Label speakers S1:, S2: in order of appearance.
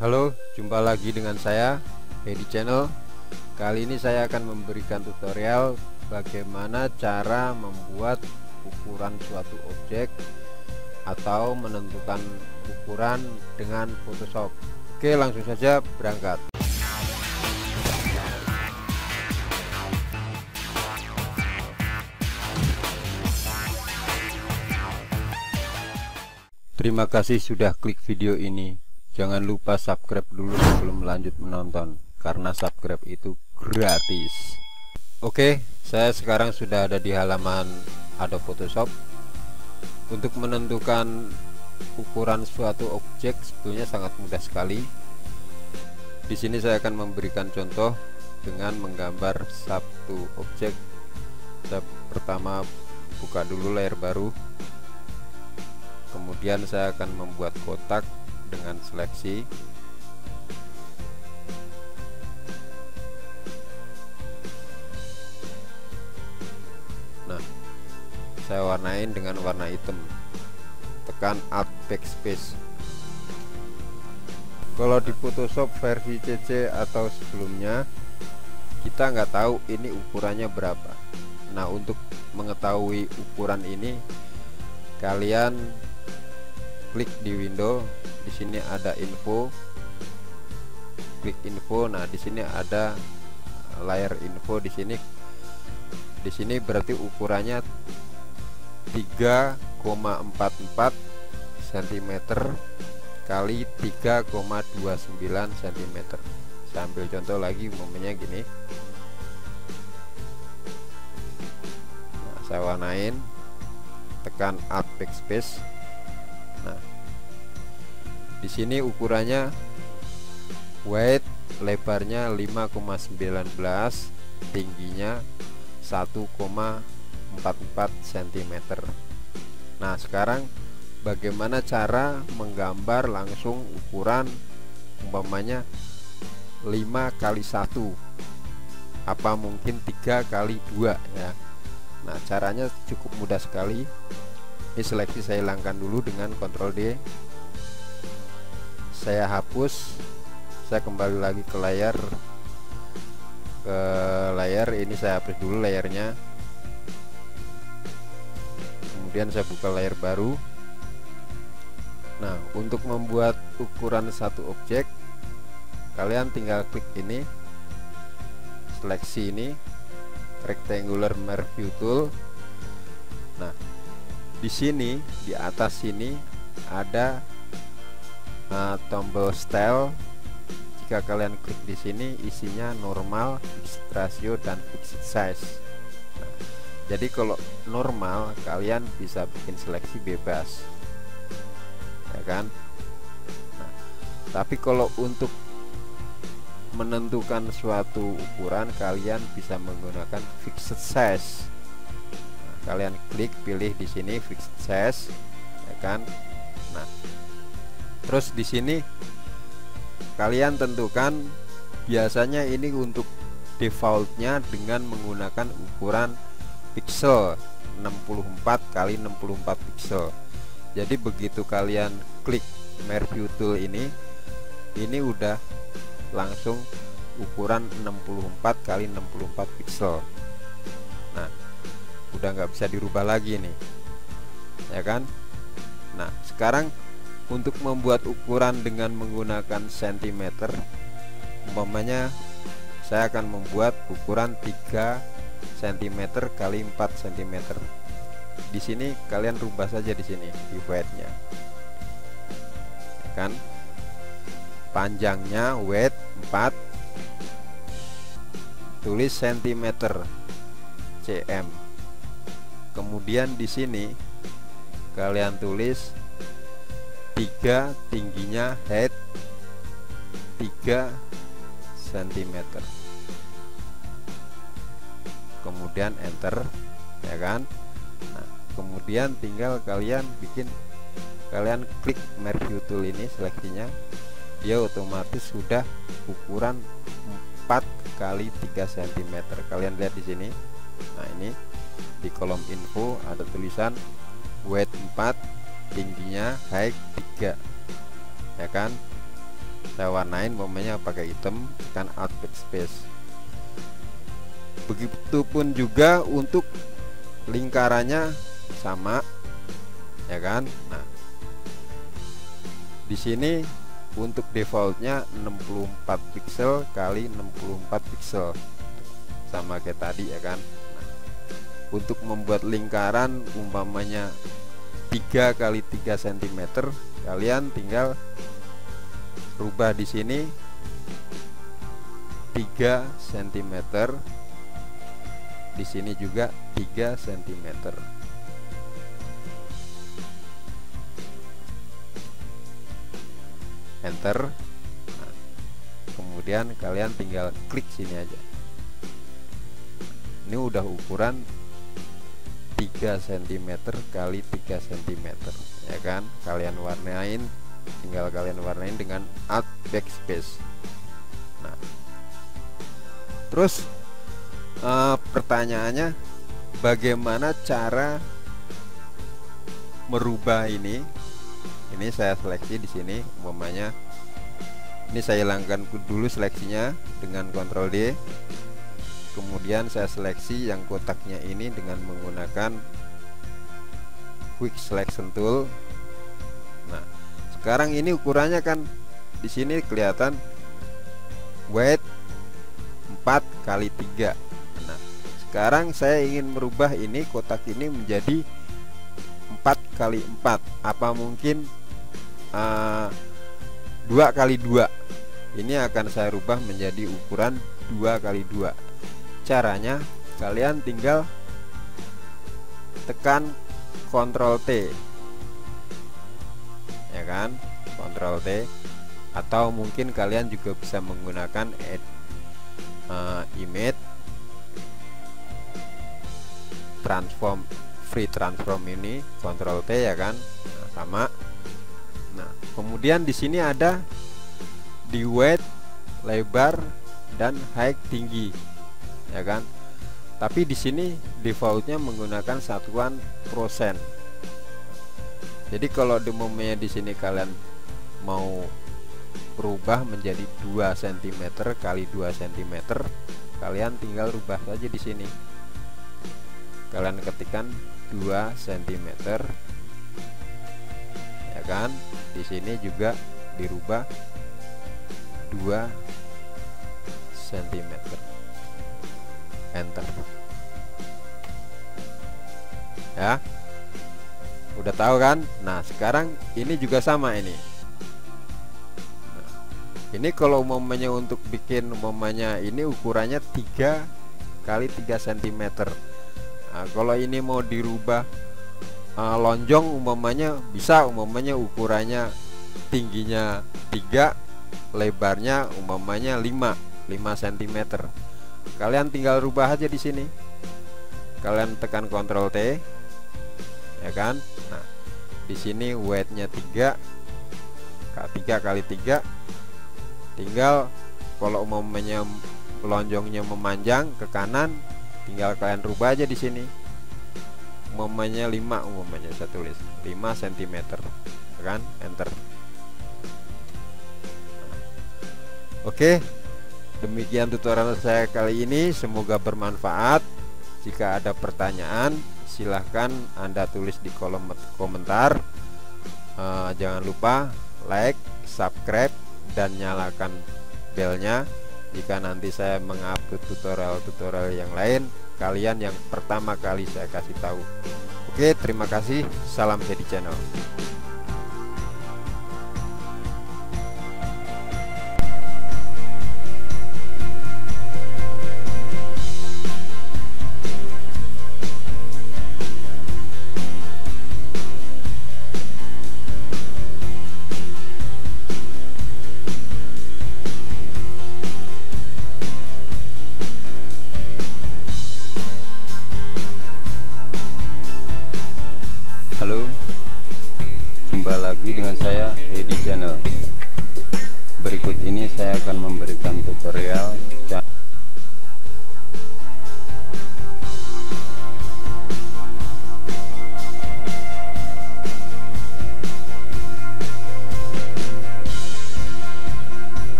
S1: Halo, jumpa lagi dengan saya Hedi Channel. Kali ini saya akan memberikan tutorial bagaimana cara membuat ukuran suatu objek atau menentukan ukuran dengan Photoshop. Oke, langsung saja berangkat. Terima kasih sudah klik video ini. Jangan lupa subscribe dulu sebelum lanjut menonton, karena subscribe itu gratis. Oke, saya sekarang sudah ada di halaman Adobe Photoshop. Untuk menentukan ukuran suatu objek sebetulnya sangat mudah sekali. Di sini saya akan memberikan contoh dengan menggambar satu objek. Saya pertama buka dulu layar baru. Kemudian saya akan membuat kotak dengan seleksi. Nah, saya warnain dengan warna hitam. Tekan Alt Backspace. Kalau di Photoshop versi CC atau sebelumnya, kita nggak tahu ini ukurannya berapa. Nah, untuk mengetahui ukuran ini, kalian klik di window. Di sini ada info, klik info. Nah, di sini ada layar info. Di sini berarti ukurannya 3,44 cm kali 3,29 cm. Saya ambil contoh lagi, umpamanya gini. Nah, saya warnain, tekan Alt Backspace. Nah, di sini ukurannya width, lebarnya 5,19, tingginya 1,44 cm. Nah, sekarang bagaimana cara menggambar langsung ukuran umpamanya 5 kali 1, apa mungkin 3 kali 2 ya. Nah, caranya cukup mudah sekali. Ini seleksi saya hilangkan dulu dengan Ctrl D. Saya hapus. Saya kembali lagi ke layar. Ini saya hapus dulu layarnya. Kemudian saya buka layar baru. Nah, untuk membuat ukuran satu objek, kalian tinggal klik ini, seleksi ini, rectangular merge tool. Nah, di sini, di atas sini ada tombol style. Jika kalian klik di sini, isinya normal, fixed ratio, dan fixed size. Nah, jadi kalau normal, kalian bisa bikin seleksi bebas, ya kan? Nah, tapi kalau untuk menentukan suatu ukuran, kalian bisa menggunakan fixed size. Nah, kalian klik, pilih di sini fixed size, ya kan? Nah, terus di sini kalian tentukan, biasanya ini untuk defaultnya dengan menggunakan ukuran pixel 64 kali 64 pixel. Jadi begitu kalian klik merge tool ini udah langsung ukuran 64 kali 64 pixel. Nah, udah nggak bisa dirubah lagi nih, ya kan? Nah, sekarang untuk membuat ukuran dengan menggunakan cm, umpamanya saya akan membuat ukuran 3 cm kali 4 cm. Di sini kalian rubah saja di sini di width-nya, ya kan? Panjangnya width 4, tulis cm cm. Kemudian di sini kalian tulis 3, tingginya height 3 cm. Kemudian enter, ya kan? Nah, kemudian tinggal kalian klik merge tool ini, seleksinya, dia otomatis sudah ukuran 4 kali 3 cm. Kalian lihat di sini. Nah, ini di kolom info ada tulisan width 4, tingginya height 3, ya kan? saya warnain umpamanya pakai hitam, tekan Alt Backspace. Begitupun juga untuk lingkarannya sama, ya kan. Nah, di sini untuk defaultnya 64 pixel kali 64 pixel, sama kayak tadi, ya kan. Nah, untuk membuat lingkaran umpamanya 3 kali 3 cm, kalian tinggal rubah di sini 3 cm, di sini juga 3 cm. Enter. Nah, kemudian kalian tinggal klik sini aja. Ini udah ukuran 3 cm kali 3 cm, ya kan. Kalian warnain, tinggal kalian warnain dengan Alt Backspace. Nah, terus pertanyaannya, bagaimana cara merubah ini? Ini saya seleksi di sini, umpamanya ini saya hilangkan dulu seleksinya dengan Ctrl D. Kemudian saya seleksi yang kotaknya ini dengan menggunakan Quick Selection Tool. Nah, sekarang ini ukurannya kan di sini kelihatan width 4 kali 3. Nah, sekarang saya ingin merubah ini kotak ini menjadi 4 kali 4. Apa mungkin 2 kali 2? Ini akan saya rubah menjadi ukuran 2 kali 2. Caranya kalian tinggal tekan Ctrl T, ya kan, Ctrl T. Atau mungkin kalian juga bisa menggunakan image transform, free transform ini, Ctrl T, ya kan. Nah, sama. Nah, kemudian di sini ada di width, lebar, dan height, tinggi, ya kan. Tapi di sini defaultnya menggunakan satuan persen. Jadi kalau umpamanya di sini kalian mau berubah menjadi 2 cm kali 2 cm, kalian tinggal rubah saja di sini. Kalian ketikkan 2 cm, ya kan. Di sini juga dirubah 2 cm. Enter. Ya, udah tahu kan. Nah, sekarang ini juga sama ini. Nah, ini kalau umpamanya untuk bikin umpamanya ini ukurannya 3 kali 3 cm. Nah, kalau ini mau dirubah lonjong umpamanya bisa, umpamanya ukurannya tingginya 3, lebarnya umpamanya 5 cm. Kalian tinggal rubah aja di sini. Kalian tekan Ctrl T, ya kan. Nah, di sini width-nya 3 kali 3. Tinggal kalau umpamanya lonjongnya memanjang ke kanan, tinggal kalian rubah aja di sini. Umpamanya 5, umpamanya saya tulis 5 cm, ya kan. Enter. Oke, demikian tutorial saya kali ini, semoga bermanfaat. Jika ada pertanyaan, silahkan Anda tulis di kolom komentar. Jangan lupa like, subscribe, dan nyalakan belnya. Jika nanti saya mengupload tutorial-tutorial yang lain, kalian yang pertama kali saya kasih tahu. Oke, terima kasih. Salam Hedi Channel. Halo, jumpa lagi dengan saya Hedi Channel. Berikut ini saya akan memberikan tutorial